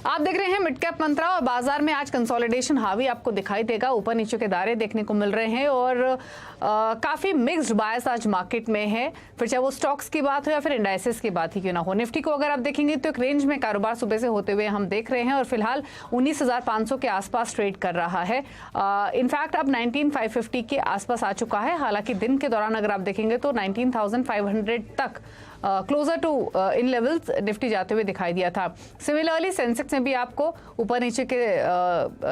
आप देख रहे हैं मिड कैप मंत्रा और बाजार में आज कंसोलिडेशन हावी आपको दिखाई देगा। ऊपर नीचे के दायरे देखने को मिल रहे हैं और काफी मिक्स्ड बायस आज मार्केट में है। फिर चाहे वो स्टॉक्स की बात हो या फिर इंडाइसेस की बात ही क्यों ना हो, निफ्टी को अगर आप देखेंगे तो एक रेंज में कारोबार सुबह से होते हुए हम देख रहे हैं और फिलहाल 19,500 के आसपास ट्रेड कर रहा है। इनफैक्ट अब 19,550 के आसपास आ चुका है। हालांकि दिन के दौरान अगर आप देखेंगे तो 19,500 तक closer to in levels Nifty जाते हुए दिखाई दिया था। सिमिलरली सेंसेक्स में भी आपको ऊपर नीचे के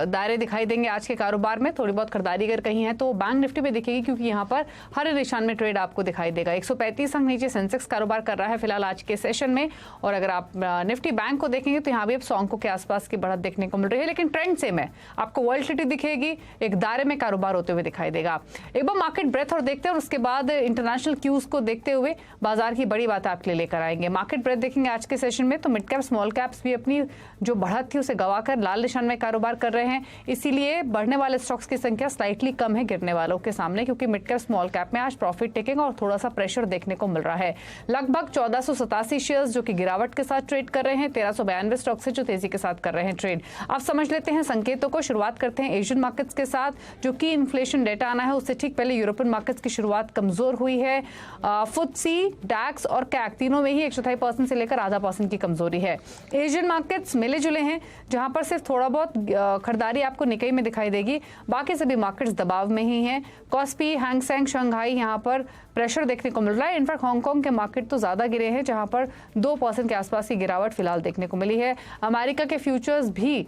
दायरे दिखाई देंगे आज के कारोबार में। थोड़ी बहुत खरीदारी अगर कहीं है तो बैंक निफ्टी में दिखेगी, क्योंकि यहाँ पर हर निशान में ट्रेड आपको दिखाई देगा। 135 अंक नीचे सेंसेक्स कारोबार कर रहा है फिलहाल आज के सेशन में। और अगर आप निफ्टी बैंक को देखेंगे तो यहाँ भी अब 100 अंकों के आसपास की बढ़त देखने को मिल रही है, लेकिन ट्रेंड सेम है। आपको वॉलेटिलिटी दिखेगी, एक दायरे में कारोबार होते हुए दिखाई देगा। एक बार मार्केट ब्रेथ और देखते हैं और उसके बाद इंटरनेशनल क्यूज को देखते हुए बाजार की बड़ी बात आपके लिए लेकर आएंगे। मार्केट ब्रेथ देखेंगे आज के सेशन में तो मिड कैप स्मॉल कैप्स भी अपनी जो बढ़त थी उसे गवाकर लाल निशान में कारोबार कर रहे हैं। इसीलिए बढ़ने वाले स्टॉक्स की संख्या स्लाइटली कम है गिरने वालों के सामने, क्योंकि मिड कैप स्मॉल कैप में आज प्रॉफिट टेकिंग और थोड़ा सा प्रेशर देखने को मिल रहा है। लगभग 1487 शेयर्स जो कि गिरावट के साथ ट्रेड कर रहे हैं, 1392 स्टॉक्स है जो तेजी के साथ कर रहे हैं ट्रेड। आप समझ लेते हैं संकेतों को। शुरुआत करते हैं एशियन मार्केट्स के साथ, जो कि इन्फ्लेशन डेटा आना है उससे ठीक पहले यूरोपियन मार्केट्स की शुरुआत कमजोर हुई है। फुत्सी, डैक्स और कैक तीनों में ही 1.25% से लेकर आधा % की कमजोरी है। एशियन मार्केट्स मिले जुले हैं, जहां पर सिर्फ थोड़ा बहुत खरीदारी आपको निकाई में दिखाई देगी, बाकी सभी मार्केट्स दबाव में ही हैं। कॉस्पी, हैंगसेंग, शंघाई यहाँ पर प्रेशर देखने को मिल रहा है। इनफैक्ट हांगकांग के मार्केट तो ज्यादा गिरे हैं, जहां पर 2% के आसपास की गिरावट फिलहाल देखने को मिली है। अमेरिका के फ्यूचर्स भी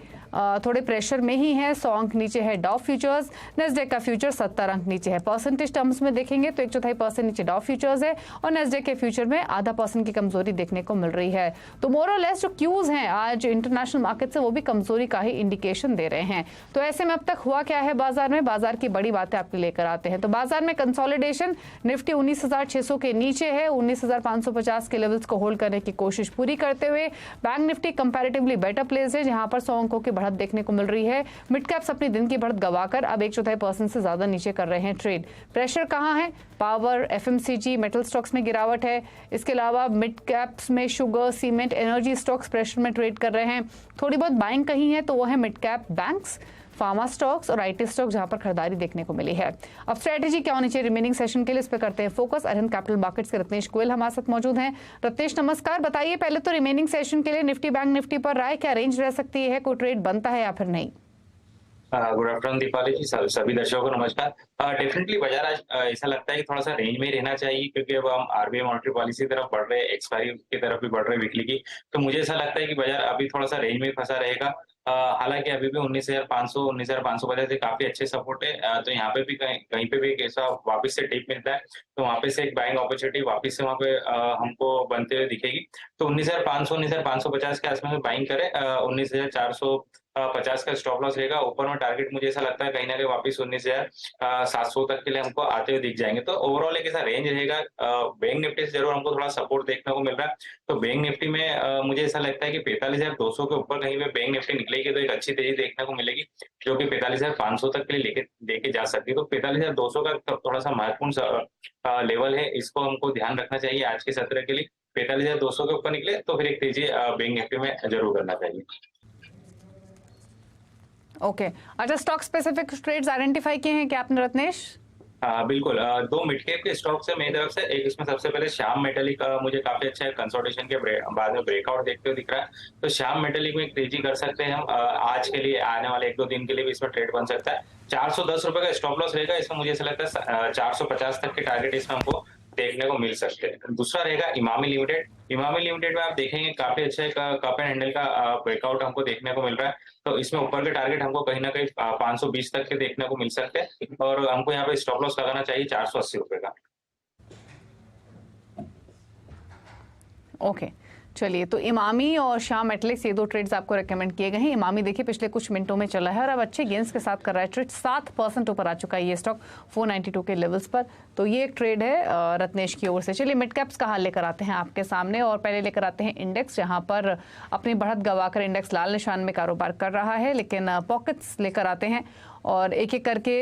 थोड़े प्रेशर में ही है। 100 अंक नीचे है डॉव फ्यूचर्स। नेस्डेक का फ्यूचर 70 अंक नीचे है। परसेंटेज टर्म्स में देखेंगे तो 1/4% नीचे डॉव फ्यूचर्स है और नेस्डेक के फ्यूचर में आधा % की कमजोरी देखने को मिल रही है। तो मोर और लेस जो क्यूज हैं आज इंटरनेशनल मार्केट से, वो भी कमजोरी का ही इंडिकेशन दे रहे हैं। तो ऐसे में अब तक हुआ क्या है बाजार में, बाजार की बड़ी बातें आपके लेकर आते हैं। तो बाजार में कंसोलिडेशन, निफ्टी 19,600 के नीचे है, 19,550 के लेवल्स को होल्ड करने की कोशिश पूरी करते हुए। Bank Nifty comparatively better place है, जहां पर 100 अंकों की बढ़त देखने को मिल रही है। मिड कैप्स अपनी दिन की बढ़त गवाकर अब 1/4% से ज्यादा नीचे कर रहे हैं ट्रेड। प्रेशर कहां है? पावर, एफएमसीजी, मेटल स्टॉक्स में गिरावट है। इसके अलावा मिड कैप्स में sugar, cement, energy stocks pressure में ट्रेड कर रहे हैं। थोड़ी बहुत बाइंग कहीं है तो वो है mid cap banks, pharma stocks और आईटी स्टॉक, जहां पर खरीदारी देखने को मिली है। अब स्ट्रेटेजी क्या होनी चाहिए रिमेनिंग सेशन के लिए, इस पर करते हैं फोकस। अरहंत कैपिटल मार्केट्स के रत्नेश गोयल हमारे साथ मौजूद हैं। रत्नेश नमस्कार, बताइए पहले तो रिमेनिंग सेशन के लिए निफ्टी बैंक निफ्टी पर राय, क्या रेंज रह सकती है, कोई ट्रेड बनता है या फिर नहीं? गुड आफ्टरनून दीपाली जी, सभी दर्शकों को नमस्कार। डेफिनेटली बाजार आज ऐसा लगता है कि थोड़ा सा रेंज में ही रहना चाहिए, क्योंकि अब हम आरबीआई मॉनेटरी पॉलिसी की तरफ बढ़ रहे हैं, एक्सपायरी की तरफ भी बढ़ रहे हैं वीकली की। तो मुझे ऐसा लगता है कि बाजार अभी थोड़ा सा रेंज में फंसा रहेगा। हालांकि अभी भी 19,500 19,550 से काफी अच्छे सपोर्ट है। तो यहाँ पे भी कहीं पे भी एक ऐसा वापस से टिप मिलता है तो वहां पे से एक बाइंग अपॉर्चुनिटी वापस से वहां पे हमको बनते हुए दिखेगी। तो 19,500 19,550 के आसपास में बाइंग करें। 19,450 का स्टॉप लॉस रहेगा। ऊपर में टारगेट मुझे ऐसा लगता है कहीं ना कहीं वापस 19,700 तक के लिए हमको आते हुए दिख जाएंगे। तो ओवरऑल एक ऐसा रेंज रहेगा। बैंक निफ्टी से जरूर हमको थोड़ा सपोर्ट देखने को मिल रहा है। तो बैंक निफ्टी में मुझे ऐसा लगता है कि 45,200 के ऊपर कहीं पे बैंक निफ्टी निकलेगी तो एक अच्छी तेजी देखने को मिलेगी, जो कि 45,500 तक के लिए लेके जा सकती है। तो 45,200 का थोड़ा सा महत्वपूर्ण लेवल है, इसको हमको ध्यान रखना चाहिए आज के सत्र के लिए। 45,200 के ऊपर निकले तो फिर एक तेजी बैंक निफ्टी में जरूर करना चाहिए। ओके, अच्छा स्टॉक स्पेसिफिक ट्रेड्स आइडेंटिफाई किए हैं क्या आपने रत्नेश? बिल्कुल। 2 मिड कैप के स्टॉक्स है मेरी तरफ से। एक इसमें सबसे पहले श्याम मेटालिक मुझे काफी अच्छा है, कंसोलिडेशन के बाद में ब्रेकआउट देखते हुए दिख रहा है। तो श्याम मेटालिक में एक तेजी कर सकते हैं हम। आज के लिए, आने वाले 1-2 दिन के लिए भी इसमें ट्रेड बन सकता है। 410 रुपए का स्टॉप लॉस रहेगा इसमें। मुझे ऐसा लगता है 450 तक के टारगेट इसमें हमको देखने को मिल सकते हैं। दूसरा रहेगा इमामी लिमिटेड। इमामी लिमिटेड में आप देखेंगे काफी अच्छा एक कप एंड हैंडल का ब्रेकआउट हमको देखने को मिल रहा है। तो इसमें ऊपर के टारगेट हमको कहीं ना कहीं 520 तक के देखने को मिल सकते हैं और हमको यहाँ पे स्टॉप लॉस लगाना चाहिए 480 रुपए का। ओके, चलिए, तो इमामी और श्याम मेटलिक्स ये 2 ट्रेड्स आपको रेकमेंड किए गए हैं। इमामी देखिए पिछले कुछ मिनटों में चला है और अब अच्छे गेंस के साथ कर रहा है ट्रेड। 7% ऊपर आ चुका है ये स्टॉक 492 के लेवल्स पर। तो ये एक ट्रेड है रत्नेश की ओर से। चलिए मिड कैप्स का हाल लेकर आते हैं आपके सामने और पहले लेकर आते हैं इंडेक्स, जहां पर अपनी बढ़त गवाकर इंडेक्स लाल निशान में कारोबार कर रहा है, लेकिन पॉकेट्स लेकर आते हैं और एक एक करके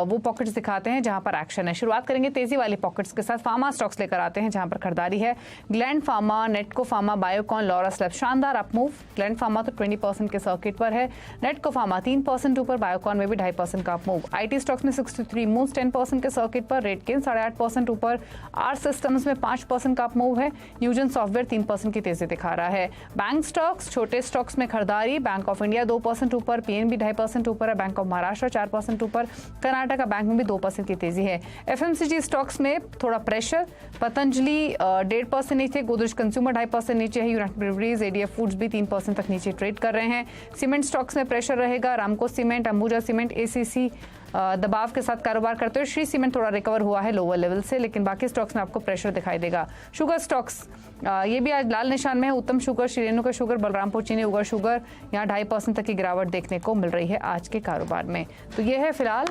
वो पॉकेट्स दिखाते हैं जहां पर एक्शन है। शुरुआत करेंगे तेजी वाली पॉकेट्स के साथ। फार्मा स्टॉक्स लेकर आते हैं जहां पर खरीदारी है। Gland pharma, नेटको pharma, Biocon, Laurus labs शानदार अप मूव। ग्लैंड फार्मा तो 20% के सर्किट पर है। नेटको फार्मा 3% ऊपर, बायोकॉन में भी 2.5% का अप मूव। आईटी स्टॉक्स में 63 मूव्स 10% के सर्किट पर, रेटकेन 8.5% ऊपर, आर सिस्टम्स में 5% का अप मूव है। न्यूजन सॉफ्टवेयर 3% की तेजी दिखा रहा है। बैंक स्टॉक्स, छोटे स्टॉक्स में खरीदारी। बैंक ऑफ इंडिया 2% ऊपर, पीएनबी 2.5% ऊपर है, बैंक ऑफ महाराष्ट्र 4% ऊपर, कर्नाटका बैंक में भी 2% की तेजी है। एफएमसीजी स्टॉक्स में थोड़ा प्रेशर। पतंजलि 1.5% नीचे, गोदरेज कंज्यूमर 2.5% नीचे है। यूनाइटेड ब्रेवरीज, एडीएफ फूड्स भी 3% तक नीचे ट्रेड कर रहे हैं। सीमेंट स्टॉक्स में प्रेशर रहेगा। रामको सीमेंट, अंबुजा सीमेंट, एसीसी दबाव के साथ कारोबार करते हुए। श्री सीमेंट थोड़ा रिकवर हुआ है लोअर लेवल से, लेकिन बाकी स्टॉक्स में आपको प्रेशर दिखाई देगा। शुगर स्टॉक्स ये भी आज लाल निशान में है। उत्तम शुगर, श्री रेणुका शुगर, बलरामपुर चीनी, उगर शुगर, यहाँ 2.5% तक की गिरावट देखने को मिल रही है आज के कारोबार में। तो ये है फिलहाल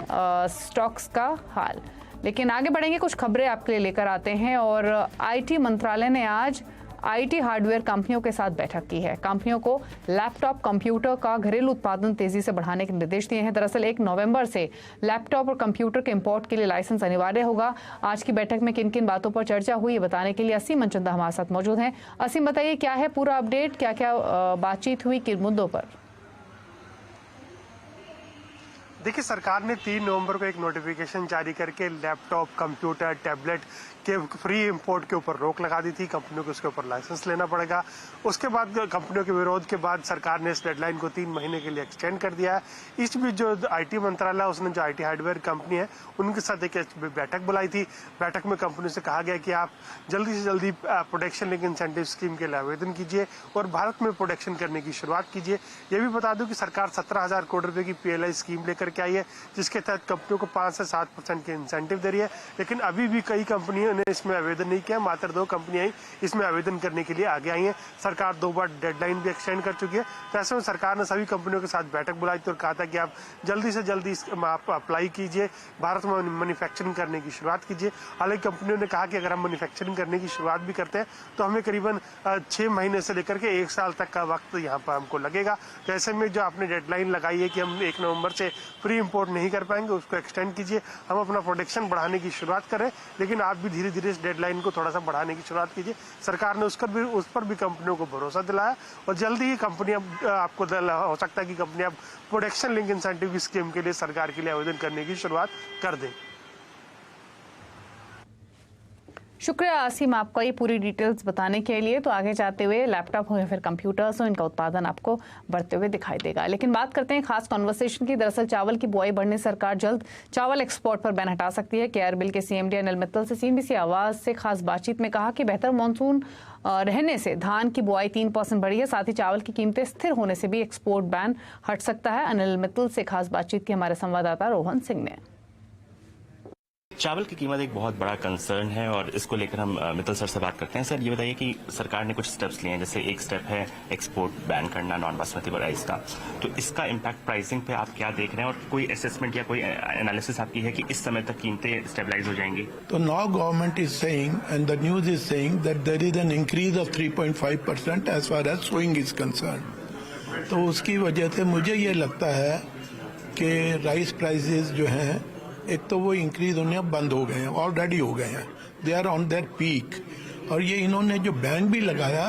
स्टॉक्स का हाल। लेकिन आगे बढ़ेंगे, कुछ खबरें आपके लिए लेकर आते हैं। और आईटी मंत्रालय ने आज आईटी हार्डवेयर कंपनियों के साथ बैठक की है। कंपनियों को लैपटॉप, कंप्यूटर का घरेलू उत्पादन तेजी से बढ़ाने के निर्देश दिए हैं। दरअसल 1 नवंबर से लैपटॉप और कंप्यूटर के इंपोर्ट के लिए लाइसेंस अनिवार्य होगा। आज की बैठक में किन किन बातों पर चर्चा हुई, ये बताने के लिए असीम मनचंदा हमारे साथ मौजूद हैं। असीम, बताइए क्या है पूरा अपडेट, क्या क्या बातचीत हुई, किन मुद्दों पर? देखिए, सरकार ने 3 नवंबर को एक नोटिफिकेशन जारी करके लैपटॉप, कंप्यूटर, टैबलेट के फ्री इंपोर्ट के ऊपर रोक लगा दी थी। कंपनियों को उसके ऊपर लाइसेंस लेना पड़ेगा। उसके बाद कंपनियों के विरोध के बाद सरकार ने इस डेडलाइन को 3 महीने के लिए एक्सटेंड कर दिया है। इस बीच जो आईटी मंत्रालय, उसने जो आईटी हार्डवेयर कंपनी है उनके साथ एक बैठक बुलाई थी। बैठक में कंपनी से कहा गया कि आप जल्दी से जल्दी प्रोडक्शन लिंक इंसेंटिव स्कीम के लिए आवेदन कीजिए और भारत में प्रोडक्शन करने की शुरुआत कीजिए। ये भी बता दूं कि सरकार 17,000 करोड़ रुपए की पीएलआई स्कीम लेकर के आई है, जिसके तहत कंपनियों को 5 से 7% के इंसेंटिव दे रही है। लेकिन अभी भी कई कंपनियों ने इसमें आवेदन नहीं किया। मात्र 2 कंपनियां इसमें आवेदन करने के लिए आगे आई हैं। सरकार 2 बार डेडलाइन भी एक्सटेंड कर चुकी है। तो ऐसे में सरकार ने सभी कंपनियों के साथ बैठक बुलाई थी और कहा था कि आप जल्दी से जल्दी आप अप्लाई कीजिए, भारत में मैन्युफैक्चरिंग करने की शुरुआत कीजिए। हालांकि कंपनियों ने कहा कि अगर हम मैन्युफैक्चरिंग करने की शुरुआत भी करते हैं तो हमें करीबन 6 महीने से लेकर के 1 साल तक का वक्त यहाँ पर हमको लगेगा। तो ऐसे में जो आपने डेडलाइन लगाई है कि हम 1 नवंबर से फ्री इंपोर्ट नहीं कर पाएंगे, उसको एक्सटेंड कीजिए। हम अपना प्रोडक्शन बढ़ाने की शुरुआत करें, लेकिन आप भी धीरे धीरे इस डेडलाइन को थोड़ा सा बढ़ाने की शुरुआत कीजिए। सरकार ने उस पर भी कंपनियों को भरोसा दिलाया और जल्दी ही कंपनियां, आपको हो सकता है कि कंपनियां प्रोडक्शन लिंक इंसेंटिव स्कीम के लिए सरकार के लिए आवेदन करने की शुरुआत कर दें। शुक्रिया आसिम आपका ये पूरी डिटेल्स बताने के लिए। तो आगे जाते हुए लैपटॉप हो या फिर कंप्यूटर्स हो, इनका उत्पादन आपको बढ़ते हुए दिखाई देगा। लेकिन बात करते हैं खास कॉन्वर्सेशन की। दरअसल चावल की बुआई बढ़ने सरकार जल्द चावल एक्सपोर्ट पर बैन हटा सकती है। केआरबिल के सीएमडी अनिल मित्तल से सीएनबीसी आवाज से खास बातचीत में कहा कि बेहतर मानसून रहने से धान की बुआई 3% बढ़ी है। साथ ही चावल की कीमतें स्थिर होने से भी एक्सपोर्ट बैन हट सकता है। अनिल मित्तल से खास बातचीत की हमारे संवाददाता रोहन सिंह ने। चावल की कीमत एक बहुत बड़ा कंसर्न है और इसको लेकर हम मित्तल सर से बात करते हैं। सर, ये बताइए कि सरकार ने कुछ स्टेप्स लिए हैं, जैसे एक स्टेप है एक्सपोर्ट बैन करना नॉन बासमती राइस का, तो इसका इम्पैक्ट प्राइसिंग पे आप क्या देख रहे हैं और कोई असेसमेंट या कोई एनालिसिस आपकी है कि इस समय तक कीमतें स्टेबलाइज हो जाएंगी? तो now government is saying and the news is saying that there is an increase of 3.5% as far as sowing is concern. तो उसकी वजह से मुझे ये लगता है कि राइस प्राइसेस जो हैं, एक तो वो इंक्रीज होने बंद हो गए हैं, ऑलरेडी हो गए हैं, they are on their peak. और ये इन्होंने जो बैन भी लगाया,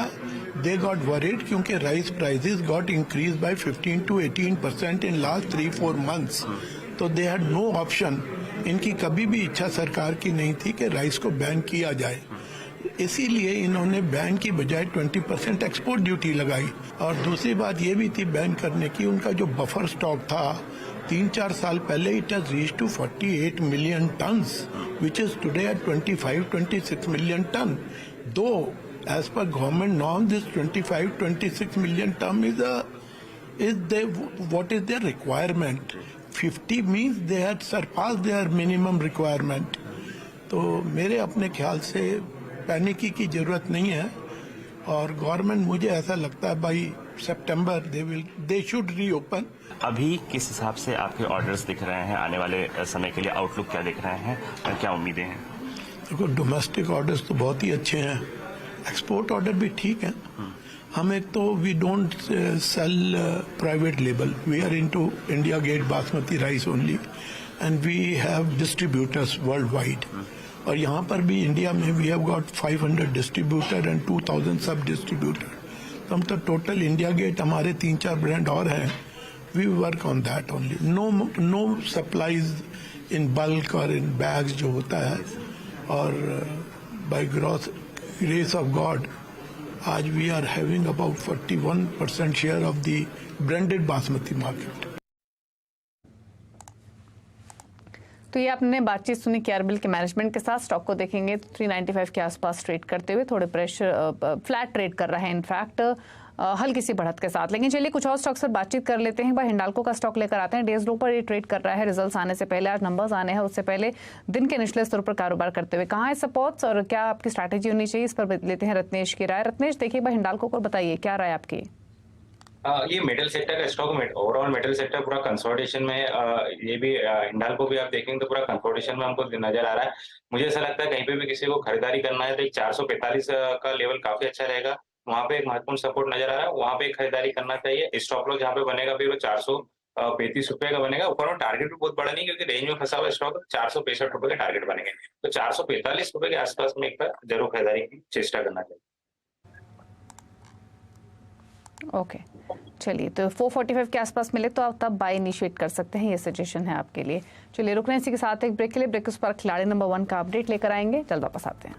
दे गॉट वरीड क्योंकि rice prices got increase by 15 to 18% in last 3-4 months. तो दे हैड नो ऑप्शन। इनकी कभी भी इच्छा सरकार की नहीं थी कि राइस को बैन किया जाए, इसीलिए इन्होंने बैन की बजाय 20% एक्सपोर्ट ड्यूटी लगाई। और दूसरी बात ये भी थी बैन करने की, उनका जो बफर स्टॉक था 3-4 साल पहले, it has reached to 48 million tons, which is today at 25-26 million ton. Though as per government norm this 25-26 million ton what is their requirement? 50 means they had surpassed their minimum requirement. तो मेरे अपने ख्याल से panicky की जरूरत नहीं है और गवर्नमेंट, मुझे ऐसा लगता है by September they should reopen. अभी किस हिसाब से आपके ऑर्डर्स दिख रहे हैं, आने वाले समय के लिए आउटलुक क्या दिख रहे हैं और क्या उम्मीदें हैं? देखो, डोमेस्टिक ऑर्डर्स तो बहुत ही अच्छे हैं, एक्सपोर्ट ऑर्डर भी ठीक है। हम एक तो we don't sell private label, we are into India Gate basmati rice only and we have distributors worldwide. और यहाँ पर भी इंडिया में we have got 500 distributor and 2000 sub distributor. तो हम तो टोटल इंडिया गेट हमारे 3-4 ब्रांड और हैं, we work on that only. No supplies in bulk और इन बैग्स जो होता है। और बाय ग्रेस ऑफ गॉड आज we are having about 41% share of the branded basmati market. तो ये आपने बातचीत सुनी केआरबिल के मैनेजमेंट के साथ। स्टॉक को देखेंगे तो 395 के आसपास ट्रेड करते हुए थोड़े प्रेशर फ्लैट ट्रेड कर रहा है, इनफैक्ट हल्की सी बढ़त के साथ। लेकिन चलिए कुछ और स्टॉक्स पर बातचीत कर लेते हैं। एक बार हिंडाल्को का स्टॉक लेकर आते हैं। डेज लो पर ये ट्रेड कर रहा है, रिजल्ट्स आने से पहले, आज नंबर्स आने हैं उससे पहले दिन के निचले स्तर पर कारोबार करते हुए। कहाँ है सपोर्ट्स और क्या आपकी स्ट्रैटेजी होनी चाहिए, इस पर लेते हैं रत्नेश की राय। रत्नेश देखिए, एक बार हिंडाल्को को बताइए क्या राय आपकी। ये मेटल सेक्टर का स्टॉक, ओवरऑल मेटल सेक्टर पूरा कंसोलिडेशन में है। ये भी हिंडाल्को भी आप देखेंगे तो पूरा कंसोलिडेशन में हमको नजर आ रहा है। मुझे ऐसा लगता है कहीं पे भी किसी को खरीदारी करना है तो एक 445 का लेवल काफी अच्छा रहेगा, वहां पे एक महत्वपूर्ण सपोर्ट नजर आ रहा है, वहां पे खरीदारी करना चाहिए। स्टॉप लॉस जहाँ पे बनेगा फिर वो 435 रुपए का बनेगा। ऊपर में टारगेट भी बहुत बड़ा नहीं क्योंकि रेंज में फंसा हुआ स्टॉक, 465 रुपए के टारगेट बनेंगे, तो 445 रुपए के आसपास में एक बार जरूर खरीदारी की चेष्टा करना चाहिए। ओके चलिए, तो 445 के आसपास मिले तो आप तब बाय इनिशिएट कर सकते हैं, ये सजेशन है आपके लिए। चलिए रुक रहे हैं इसी के साथ एक ब्रेक के लिए। ब्रेक उस पर खिलाड़ी नंबर 1 का अपडेट लेकर आएंगे, जल्द वापस आते हैं।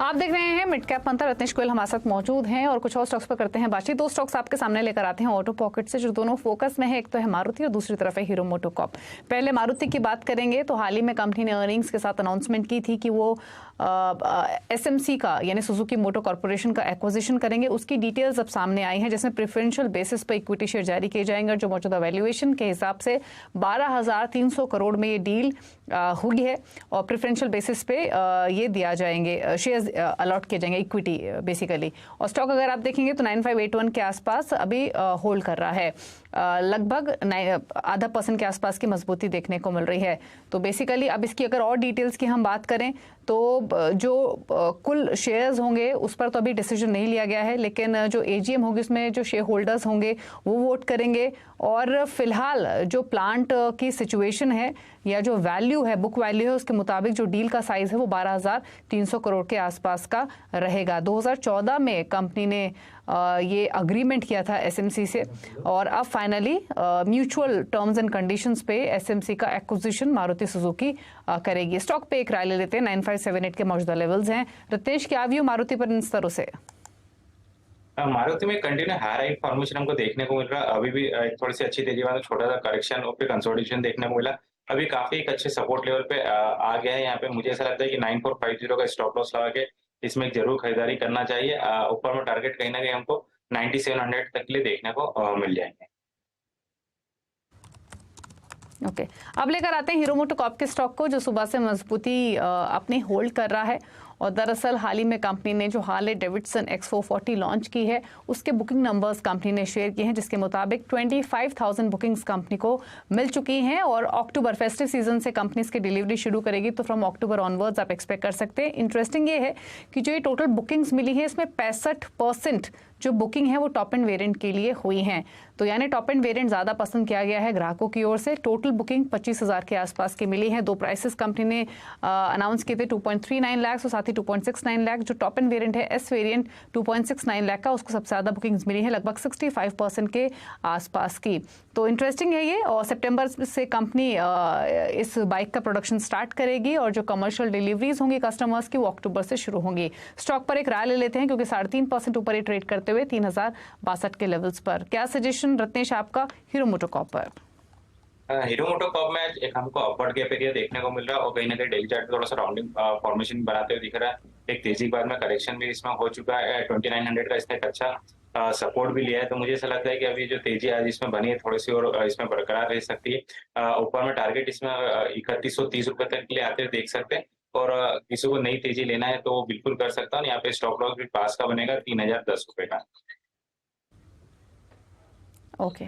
आप देख रहे हैं मिड कैप मंत्र, रत्नेश गोयल हमारे साथ मौजूद हैं और कुछ और स्टॉक्स पर करते हैं बातचीत। 2 स्टॉक्स आपके सामने लेकर आते हैं ऑटो पॉकेट से, जो दोनों फोकस में है। एक तो है मारुति और दूसरी तरफ है हीरो मोटोकॉर्प। पहले मारुति की बात करेंगे तो हाल ही में कंपनी ने अर्निंग्स के साथ अनाउंसमेंट की थी कि वो एसएमसी का यानी सुजुकी मोटर कॉर्पोरेशन का एक्विजिशन करेंगे। उसकी डिटेल्स अब सामने आई हैं, जिसमें प्रेफरेंशियल बेसिस पर इक्विटी शेयर जारी किए जाएंगे और जो मौजूदा वैल्यूएशन के हिसाब से 12,300 करोड़ में ये डील हुई है और प्रेफरेंशियल बेसिस पे ये दिया जाएंगे, शेयर्स अलॉट किए जाएंगे, इक्विटी बेसिकली। और स्टॉक अगर आप देखेंगे तो 9581 के आसपास अभी होल्ड कर रहा है, लगभग 0.5% के आसपास की मजबूती देखने को मिल रही है। तो बेसिकली अब इसकी अगर और डिटेल्स की हम बात करें तो जो कुल शेयर्स होंगे उस पर तो अभी डिसीजन नहीं लिया गया है, लेकिन जो एजीएम होगी उसमें जो शेयर होल्डर्स होंगे वो वोट करेंगे। और फिलहाल जो प्लांट की सिचुएशन है या जो वैल्यू है, बुक वैल्यू है, उसके मुताबिक जो डील का साइज है वो 12,300 करोड़ के आसपास का रहेगा। 2014 में कंपनी ने ये अग्रीमेंट किया था एसएमसी से और अब finally mutual terms and conditions पे एसएमसी का एक्विजिशन मारुति सुजुकी करेगी। स्टॉक पे एक राय ले लेते हैं। 9578 के मौजूदा लेवल्स हैं। रितेश, क्या व्यू मारुति पर इन स्तरों से? मारुति में कंटिन्यू हाई फॉर्मेशन हमको देखने को मिल रहा है। अभी भी थोड़ी सी अच्छी तेजी वाला छोटा सा करेक्शन और फिर कंसोलिडेशन देखने को मिला। अभी काफी एक अच्छे सपोर्ट लेवल पे आ गया है। यहाँ पे मुझे ऐसा लगता है कि 9450 का स्टॉप लॉस लगा के इसमें जरूर खरीदारी करना चाहिए। ऊपर में टारगेट कहीं ना कहीं हमको 9700 तक के लिए देखने को मिल जाएंगे। ओके अब लेकर आते हैं हीरो मोटोकॉर्प के स्टॉक को, जो सुबह से मजबूती अपनी होल्ड कर रहा है। और दरअसल हाल ही में कंपनी ने जो हार्ले डेविडसन X440 लॉन्च की है उसके बुकिंग नंबर्स कंपनी ने शेयर किए हैं, जिसके मुताबिक 25,000 बुकिंग्स कंपनी को मिल चुकी हैं और अक्टूबर फेस्टिव सीजन से कंपनी इसकी डिलीवरी शुरू करेगी। तो फ्रॉम अक्टूबर ऑनवर्ड्स आप एक्सपेक्ट कर सकते हैं। इंटरेस्टिंग ये है कि जो ये टोटल बुकिंग्स मिली है इसमें 65% जो बुकिंग है वो टॉप एंड वेरिएंट के लिए हुई हैं। तो यानी टॉप एंड वेरिएंट ज़्यादा पसंद किया गया है ग्राहकों की ओर से। टोटल बुकिंग 25,000 के आसपास की मिली है। 2 प्राइसेस कंपनी ने अनाउंस किए थे, 2.39 लाख और साथ ही 2.69 लाख। जो टॉप एंड वेरिएंट है एस वेरिएंट 2.69 लाख का, उसको सबसे ज़्यादा बुकिंग्स मिली है, लगभग 65% के आसपास की। तो इंटरेस्टिंग है ये। और सितंबर से कंपनी इस बाइक का प्रोडक्शन स्टार्ट करेगी और जो कमर्शियल डिलीवरीज होंगी कस्टमर्स की वो अक्टूबर से शुरू होंगी। स्टॉक पर एक राय ले लेते हैं क्योंकि 3.5% ऊपर ही ट्रेड करते हुए 3062 के लेवल्स पर। क्या सजेशन रत्नेश आपका हीरो मोटोकॉर्प पर? हीरो मोटोकॉर्प में एक हमको अपवर्ड गैप एरिया देखने को मिल रहा है और कहीं ना कहीं डेली चार्ट पे थोड़ा सा राउंडिंग फॉर्मेशन बनाते हुए दिख रहा है। एक तेजी के बाद में करेक्शन भी इसमें हो चुका है। 2900 का इसने एक अच्छा सपोर्ट भी लिया है। तो मुझे ऐसा लगता है कि अभी जो तेजी आज इसमें बनी है थोड़ी सी और इसमें बरकरार रह सकती है। ऊपर में टारगेट इसमें 3130 रुपए तक के लिए आते हुए देख सकते हैं और किसी को नई तेजी लेना है तो वो बिल्कुल कर सकता है। यहाँ पे स्टॉप लॉस भी पास का बनेगा 3010 रुपए का। ओके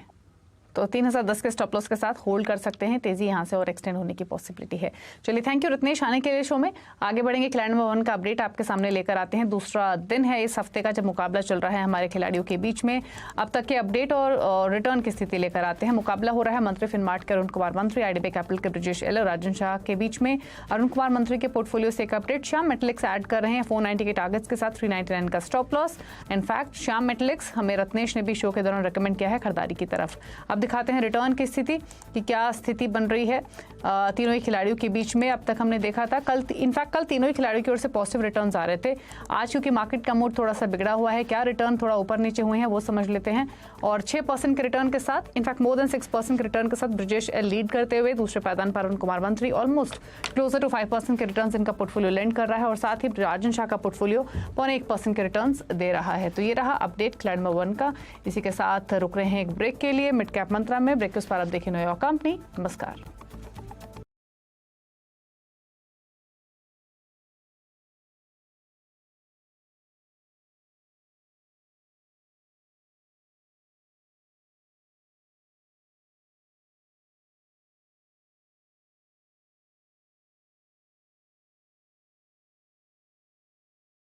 तो 3010 के स्टॉप लॉस के साथ होल्ड कर सकते हैं, तेजी यहां से और एक्सटेंड होने की पॉसिबिलिटी है। चलिए थैंक यू रत्नेश आने के लिए शो में। आगे बढ़ेंगे, खिलाड़ी नंबर 1 का अपडेट आपके सामने लेकर आते हैं। दूसरा दिन है इस हफ्ते का जब मुकाबला चल रहा है हमारे खिलाड़ियों के बीच में। अब तक के अपडेट और रिटर्न की स्थिति लेकर आते हैं। मुकाबला हो रहा है मंत्री फिनमार्ट के अरुण कुमार मंत्री, आईडीबी कैपिटल के ब्रिजेश एल और राजन शाह के बीच में। अरुण कुमार मंत्री के पोर्टफोलियो से एक अपडेट, श्याम मेटलिक्स ऐड कर रहे हैं 490 के टारगेट्स के साथ 399 का स्टॉप लॉस। इनफैक्ट श्याम मेटलिक्स हमें रत्नेश ने भी शो के दौरान रिकमेंड किया है खरीदारी की तरफ। अब दिखाते हैं रिटर्न की स्थिति कि क्या स्थिति बन रही है तीनों ही खिलाड़ियों के बीच में। अब तक हमने देखा था कल तीनों ही खिलाड़ियों की ओर से पॉजिटिव रिटर्न्स आ रहे थे। आज क्योंकि मार्केट का मूड थोड़ा सा बिगड़ा हुआ है, क्या रिटर्न थोड़ा ऊपर नीचे हुए हैं वो समझ लेते हैं। और 6% के रिटर्न के साथ, इनफैक्ट मोर देन 6% के रिटर्न के साथ ब्रिजेश एल लीड करते हुए, दूसरे पायदान पर अरुण कुमार मंत्री ऑलमोस्ट क्लोजर टू 5% के रिटर्न्स इनका पोर्टफोलियो लेंड कर रहा है और साथ ही राजन शाह का पोर्टफोलियो 0.1% के रिटर्न्स दे रहा है। तो ये रहा अपडेट खिलाड़ी नंबर 1 का। इसी के साथ रुक रहे हैं एक ब्रेक के लिए मिड कैप मंत्रा में। ब्रेक के उस पर आप देखें न्यूयॉर्क कंपनी। नमस्कार।